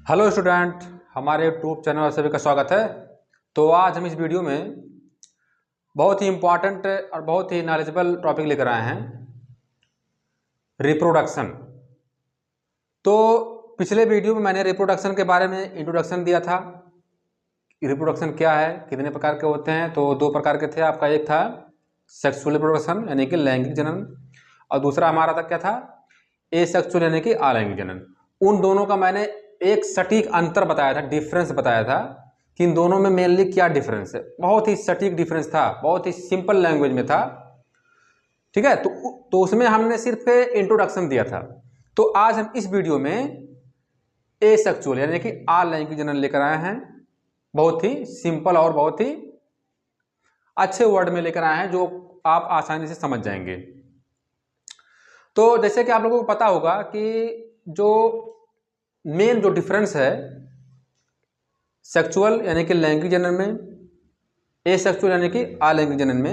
Hello student, हमारे YouTube channel में सभी का स्वागत है। तो आज हम इस वीडियो में बहुत ही इम्पोर्टेंट और बहुत ही नॉलेजेबल टॉपिक लेकर आए हैं, रिप्रोडक्शन। तो पिछले वीडियो में मैंने रिप्रोडक्शन के बारे में इंट्रोडक्शन दिया था। रिप्रोडक्शन क्या है, कितने प्रकार के होते हैं। तो दो प्रकार के थे। आपका एक था सेक्सुअल रिप्रोडक्शन यानी कि लैंगिक जनन, और दूसरा हमारा था क्या था, एसेक्सुअल यानी कि अलैंगिक जनन। उन दोनों का मैंने एक सटीक अंतर बताया था, डिफरेंस बताया था कि इन दोनों में मेनली क्या डिफरेंस है। बहुत ही सटीक डिफरेंस था, बहुत ही सिंपल लैंग्वेज में था। ठीक है, तो उसमें हमने सिर्फ इंट्रोडक्शन दिया था। तो आज हम इस वीडियो में एसेक्सुअल यानी कि अलैंगिक जनन लेकर आए हैं। बहुत ही सिंपल और बहुत ही अच्छे वर्ड में लेकर आए हैं जो आप आसानी से समझ जाएंगे। तो जैसे कि आप लोगों को पता होगा कि जो मेन जो डिफरेंस है सेक्सुअल यानी कि लैंगिक जनन में, एसेक्सुअल यानी कि अलैंगिक जनन में।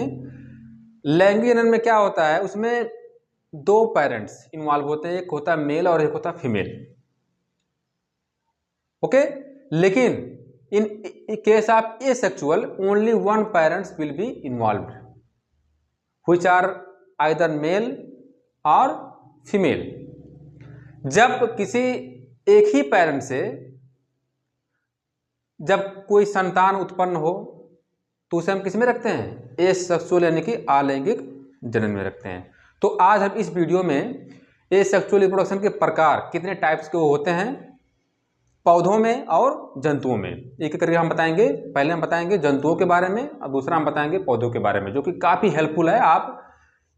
लैंगिक जनन में क्या होता है, उसमें दो पेरेंट्स इन्वॉल्व होते हैं, एक होता है मेल और एक होता है फीमेल। ओके, लेकिन in case of asexual only one parents will be involved, which are either male or female. जब किसी एक ही पेरेंट से जब कोई संतान उत्पन्न हो तो उसे हम किस में रखते हैं, एसेक्सुअल यानी कि अलैंगिक जनन में रखते हैं। तो आज हम इस वीडियो में एसेक्सुअल रिप्रोडक्शन के प्रकार, कितने टाइप्स के वो होते हैं पौधों में और जंतुओं में, एक एक करके हम बताएंगे। पहले हम बताएंगे जंतुओं के बारे में और दूसरा हम बताएंगे पौधों के बारे में, जो कि काफ़ी हेल्पफुल है। आप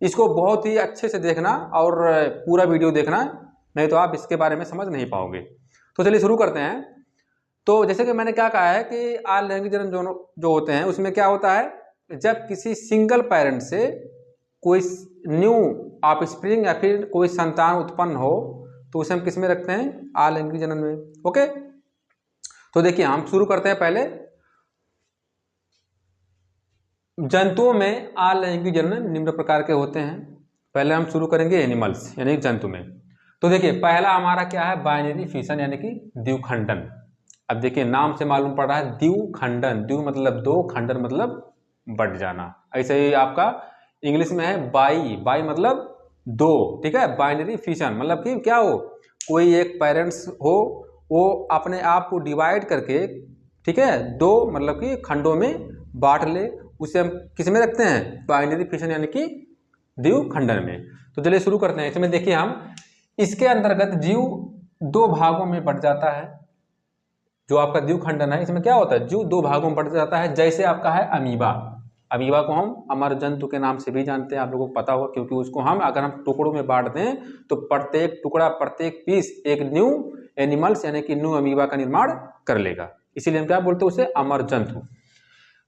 इसको बहुत ही अच्छे से देखना और पूरा वीडियो देखना, नहीं तो आप इसके बारे में समझ नहीं पाओगे। तो चलिए शुरू करते हैं। तो जैसे कि मैंने क्या कहा है कि अलैंगिक जनन जो होते हैं उसमें क्या होता है, जब किसी सिंगल पेरेंट से कोई न्यू ऑफस्प्रिंग या फिर कोई संतान उत्पन्न हो तो उसे हम किस में रखते हैं, अलैंगिक जनन में। ओके, तो देखिए हम शुरू करते हैं। पहले जंतुओं में अलैंगिक जनन निम्न प्रकार के होते हैं। पहले हम शुरू करेंगे एनिमल्स यानी जंतु में। तो देखिए पहला हमारा क्या है, बाइनरी फिशन यानी कि द्विखंडन। अब देखिए नाम से मालूम पड़ रहा है द्विखंडन, द्वि मतलब दो, खंडन मतलब बढ़ जाना। ऐसे ही आपका इंग्लिश में है बाई, बाई मतलब दो। ठीक है, बाइनरी फिशन मतलब कि क्या हो, कोई एक पेरेंट्स हो वो अपने आप को डिवाइड करके, ठीक है, दो मतलब कि खंडों में बांट ले, उसे हम किस में रखते हैं, बाइनरी फिशन यानी कि द्विखंडन में। तो चलिए शुरू करते हैं। इसमें देखिए हम इसके अंतर्गत जीव दो भागों में बढ़ जाता है। जो आपका द्विखंडन है इसमें क्या होता है, जीव दो भागों में बढ़ जाता है। जैसे आपका है अमीबा, अमीबा को हम अमर जंतु के नाम से भी जानते हैं, आप लोगों को पता होगा, क्योंकि उसको हम अगर हम टुकड़ों में बांट दें तो प्रत्येक टुकड़ा, प्रत्येक पीस एक न्यू एनिमल्स यानी कि न्यू अमीबा का निर्माण कर लेगा। इसीलिए हम क्या बोलते हैं उसे, अमर जंतु।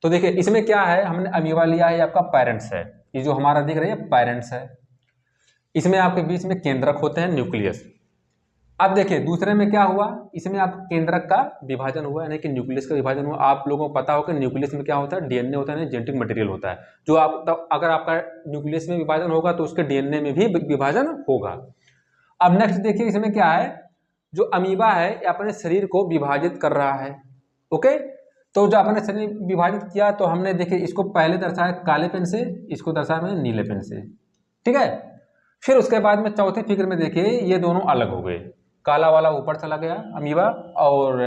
तो देखिए इसमें क्या है, हमने अमीबा लिया है, आपका पेरेंट्स है, ये जो हमारा दिख रहा है पेरेंट्स है। इसमें आपके बीच में केंद्रक होते हैं, न्यूक्लियस। अब देखिए दूसरे में क्या हुआ, इसमें आप केंद्रक का विभाजन हुआ यानी कि न्यूक्लियस का विभाजन हुआ। आप लोगों को पता होगा न्यूक्लियस में क्या होता है, डीएनए होता है, जेनेटिक मटेरियल होता है। जो आप तो अगर आपका न्यूक्लियस में विभाजन होगा तो उसके डीएनए में भी विभाजन होगा। अब नेक्स्ट देखिए इसमें क्या है, जो अमीबा है अपने शरीर को विभाजित कर रहा है। ओके, तो जो अपने शरीर विभाजित किया तो हमने देखिए इसको पहले दर्शाया काले पेन से, इसको दर्शाया मैंने नीले पेन से। ठीक है, फिर उसके बाद में चौथे फिगर में देखिए ये दोनों अलग हो गए, काला वाला ऊपर चला गया अमीबा और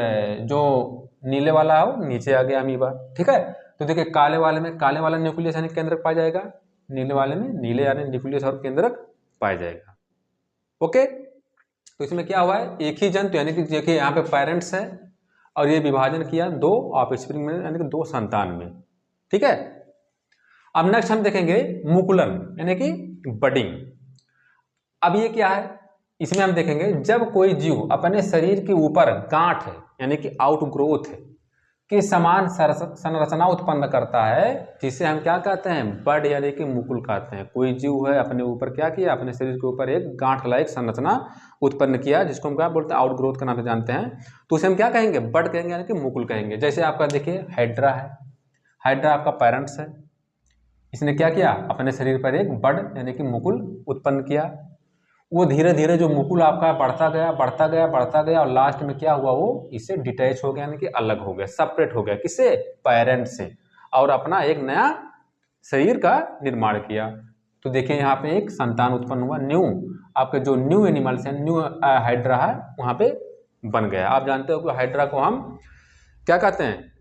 जो नीले वाला है वो नीचे आ गया अमीबा। ठीक है, तो देखिए काले वाले में काले वाला न्यूक्लियस यानी केंद्रक पाया जाएगा, नीले वाले में नीले यानी न्यूक्लियस और केंद्रक पाया जाएगा। ओके, तो इसमें क्या हुआ है, एक ही जंतु यानी कि देखिए यहाँ पे पेरेंट्स है और ये विभाजन किया दो ऑफस्प्रिंग में यानी कि दो संतान में। ठीक है, अब नेक्स्ट हम देखेंगे मुकुलन यानी कि बडिंग। अब ये क्या है, इसमें हम देखेंगे जब कोई जीव अपने शरीर के ऊपर गांठ यानी कि आउटग्रोथ की समान संरचना उत्पन्न करता है, जिसे हम क्या कहते हैं, बड यानी कि मुकुल कहते हैं। कोई जीव है अपने ऊपर क्या किया, अपने शरीर के ऊपर एक गांठ लायक संरचना उत्पन्न किया, जिसको हम क्या बोलते हैं, आउटग्रोथ के नाम से जानते हैं। तो उसे हम क्या कहेंगे, बड कहेंगे यानी कि मुकुल कहेंगे। जैसे आपका देखिए हाइड्रा है, हाइड्रा आपका पेरेंट्स है, इसने क्या किया, अपने शरीर पर एक बड यानी कि मुकुल उत्पन्न किया। वो धीरे धीरे जो मुकुल आपका बढ़ता गया बढ़ता गया बढ़ता गया और लास्ट में क्या हुआ, वो इससे डिटैच हो गया, यानी कि अलग हो गया, सेपरेट हो गया, किससे, पेरेंट से, और अपना एक नया शरीर का निर्माण किया। तो देखिए यहाँ पे एक संतान उत्पन्न हुआ, न्यू आपके जो न्यू एनिमल्स हैं, न्यू हाइड्रा है वहाँ पे बन गया। आप जानते हो कि हाइड्रा को हम क्या कहते हैं,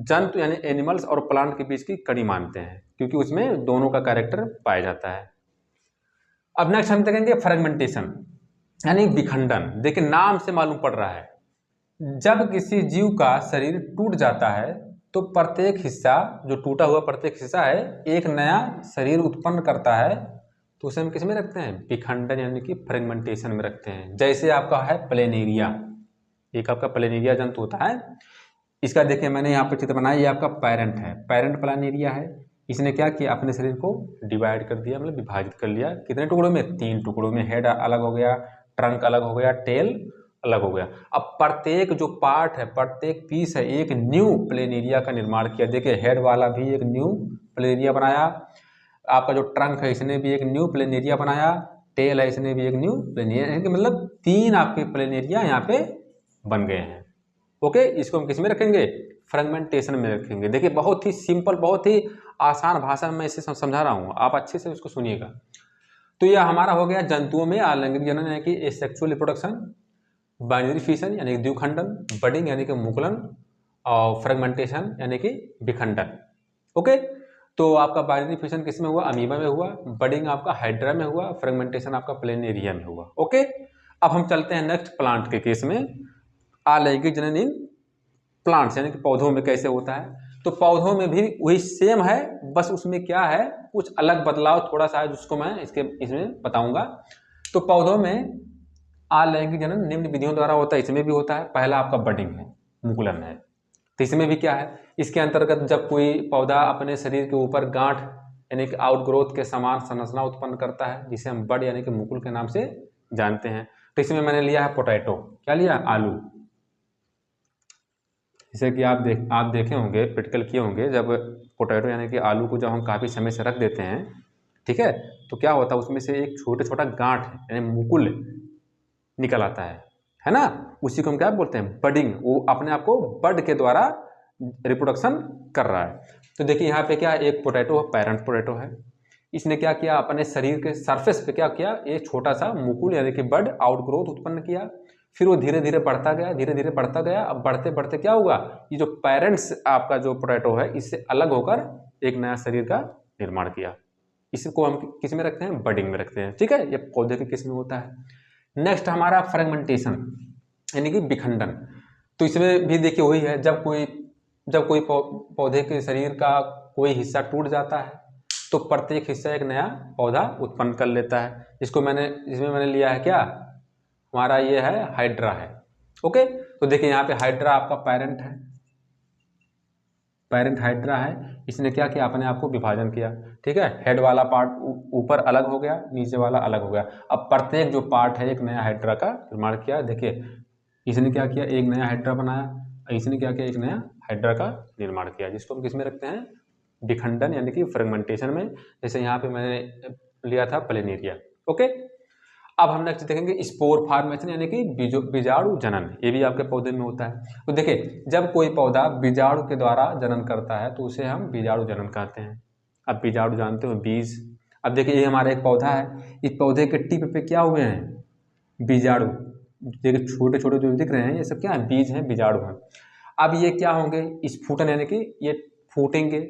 जंतु यानी एनिमल्स और प्लांट के बीच की कड़ी मानते हैं, क्योंकि उसमें दोनों का कैरेक्टर पाया जाता है। अब नेक्स्ट हम देखेंगे फ्रेगमेंटेशन यानी विखंडन। देखिए नाम से मालूम पड़ रहा है, जब किसी जीव का शरीर टूट जाता है तो प्रत्येक हिस्सा, जो टूटा हुआ प्रत्येक हिस्सा है, एक नया शरीर उत्पन्न करता है। तो उसे हम किस में रखते हैं, विखंडन यानी कि फ्रेगमेंटेशन में रखते हैं। जैसे आपका है प्लेनेरिया, एक आपका प्लेनेरिया जंतु होता है, इसका देखिए मैंने यहाँ पर चित्र बनाया, ये आपका पेरेंट है, पेरेंट प्लेनेरिया है। इसने क्या किया, अपने शरीर को डिवाइड कर दिया, मतलब विभाजित कर लिया। कितने टुकड़ों में, 3 टुकड़ों में। हेड अलग हो गया, ट्रंक अलग हो गया, टेल अलग हो गया। अब प्रत्येक जो पार्ट है, प्रत्येक पीस है, एक न्यू प्लेनेरिया का निर्माण किया। देखिए हेड वाला भी एक न्यू प्लेनेरिया बनाया, आपका जो ट्रंक है इसने भी एक न्यू प्लेनेरिया बनाया, टेल है इसने भी एक न्यू प्लेनेरिया, मतलब 3 आपके प्लेनेरिया यहाँ पे बन गए हैं। ओके, इसको हम किस में रखेंगे, फ्रेगमेंटेशन में रखेंगे। देखिए बहुत ही सिंपल, बहुत ही आसान भाषा में मैं इसे समझा रहा हूँ, आप अच्छे से उसको सुनिएगा। तो यह हमारा हो गया जंतुओं में अलैंगिक जनन यानी कि एसेक्सुअल रिप्रोडक्शन, बाइनरी फिशन यानी कि द्विखंडन, बडिंग यानी कि मुकुलन, और फ्रेगमेंटेशन यानी कि विखंडन। ओके, तो आपका बाइनरी फिशन किस में हुआ, अमीबा में हुआ, बडिंग आपका हाइड्रा में हुआ, फ्रेगमेंटेशन आपका प्लेनेरिया में हुआ। ओके, अब हम चलते हैं नेक्स्ट प्लांट के केस में, अलैंगिक जनन इन प्लांट्स यानी कि पौधों में कैसे होता है। तो पौधों में भी वही सेम है, बस उसमें क्या है, कुछ अलग बदलाव थोड़ा सा है, जिसको मैं इसमें बताऊंगा। तो पौधों में अलैंगिक जनन निम्न विधियों द्वारा होता है, इसमें भी होता है। पहला आपका बडिंग है, मुकुलन है। तो इसमें भी क्या है, इसके अंतर्गत जब कोई पौधा अपने शरीर के ऊपर गांठ यानी कि आउटग्रोथ के समान संरचना उत्पन्न करता है, जिसे हम बड यानी कि मुकुल के नाम से जानते हैं। तो इसमें मैंने लिया है पोटैटो, क्या लिया, आलू। जैसे कि आप देखे होंगे, प्रैक्टिकल किए होंगे, जब पोटैटो यानी कि आलू को जब हम काफ़ी समय से रख देते हैं, ठीक है, तो क्या होता है, उसमें से एक छोटा छोटा गांठ यानी मुकुल निकल आता है ना, उसी को हम क्या बोलते हैं, बडिंग। वो अपने आप को बड के द्वारा रिप्रोडक्शन कर रहा है। तो देखिए यहाँ पे क्या, एक पोटैटो पेरेंट पोटैटो है, इसने क्या किया, अपने शरीर के सरफेस पे क्या किया, एक छोटा सा मुकुल यानी कि बड आउटग्रोथ उत्पन्न किया। फिर वो धीरे धीरे बढ़ता गया, धीरे धीरे बढ़ता गया। अब बढ़ते बढ़ते क्या हुआ, ये जो पेरेंट्स आपका जो पोटैटो है, इससे अलग होकर एक नया शरीर का निर्माण किया। इसको हम किस में रखते हैं, बडिंग में रखते हैं। ठीक है, ये पौधे के किस में होता है। नेक्स्ट हमारा फ्रेगमेंटेशन यानी कि विखंडन। तो इसमें भी देखिए वही है, जब कोई पौधे के शरीर का कोई हिस्सा टूट जाता है तो प्रत्येक हिस्सा एक नया पौधा उत्पन्न कर लेता है। इसमें मैंने लिया है क्या, हमारा ये है हाइड्रा है। ओके, तो देखिए यहाँ पे हाइड्रा आपका पेरेंट है, पेरेंट हाइड्रा है। इसने क्या किया, अपने आप को विभाजन किया। ठीक है, हेड वाला पार्ट ऊपर अलग हो गया, नीचे वाला अलग हो गया। अब प्रत्येक जो पार्ट है एक नया हाइड्रा का निर्माण किया। देखिए इसने क्या किया, एक नया हाइड्रा बनाया, इसने क्या किया, एक नया हाइड्रा का निर्माण किया, जिसको हम किसमें रखते हैं, विखंडन यानी कि फ्रेगमेंटेशन में। जैसे यहाँ पे मैंने लिया था प्लेनेरिया। ओके, अब हम नेक्स्ट देखेंगे स्पोर फॉर्मेशन यानी कि बीजाणु जनन। ये भी आपके पौधे में होता है। तो देखिए जब कोई पौधा बीजाणु के द्वारा जनन करता है तो उसे हम बीजाणु जनन कहते हैं। अब बीजाणु जानते हो, बीज। अब देखिए ये हमारा एक पौधा है, इस पौधे के टिप पे क्या हुए हैं, बीजाणु। देखिए छोटे छोटे जो दिख रहे हैं ये सब क्या है, बीज हैं, बीजाणु हैं। अब ये क्या होंगे, स्फुटन यानी कि ये फूटेंगे।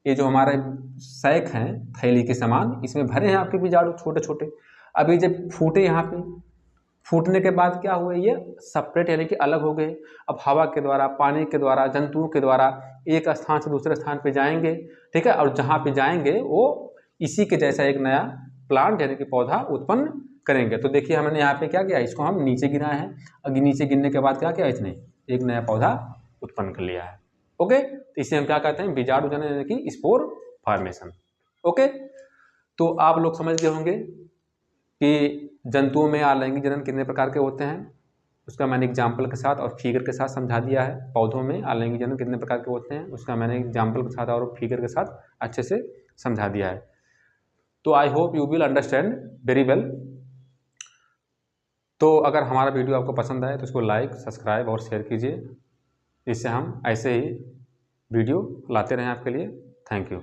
ये जो हमारे सैक हैं थैली के समान, इसमें भरे हैं आपके बीजाणु छोटे छोटे। अभी जब फूटे, यहाँ पे फूटने के बाद क्या हुए, ये सेपरेट यानी कि अलग हो गए। अब हवा के द्वारा, पानी के द्वारा, जंतुओं के द्वारा एक स्थान से दूसरे स्थान पे जाएंगे। ठीक है, और जहाँ पे जाएंगे वो इसी के जैसा एक नया प्लांट यानी कि पौधा उत्पन्न करेंगे। तो देखिए हमने यहाँ पे क्या किया, इसको हम नीचे गिराए हैं। अगर नीचे गिरने के बाद क्या किया, इसने एक नया पौधा उत्पन्न कर लिया है। ओके, तो इसे हम क्या कहते हैं, बीजाणु जनन यानी कि स्पोर फॉर्मेशन। ओके, तो आप लोग समझ गए होंगे कि जंतुओं में अलैंगिक जनन कितने प्रकार के होते हैं। उसका मैंने एग्जाम्पल के साथ और फिगर के साथ समझा दिया है। पौधों में अलैंगिक जनन कितने प्रकार के होते हैं उसका मैंने एग्जाम्पल के साथ और फिगर के साथ अच्छे से समझा दिया है। तो I hope you will understand very well. तो अगर हमारा वीडियो आपको पसंद आए तो इसको लाइक, सब्सक्राइब और शेयर कीजिए। इससे हम ऐसे ही वीडियो लाते रहें आपके लिए। Thank you.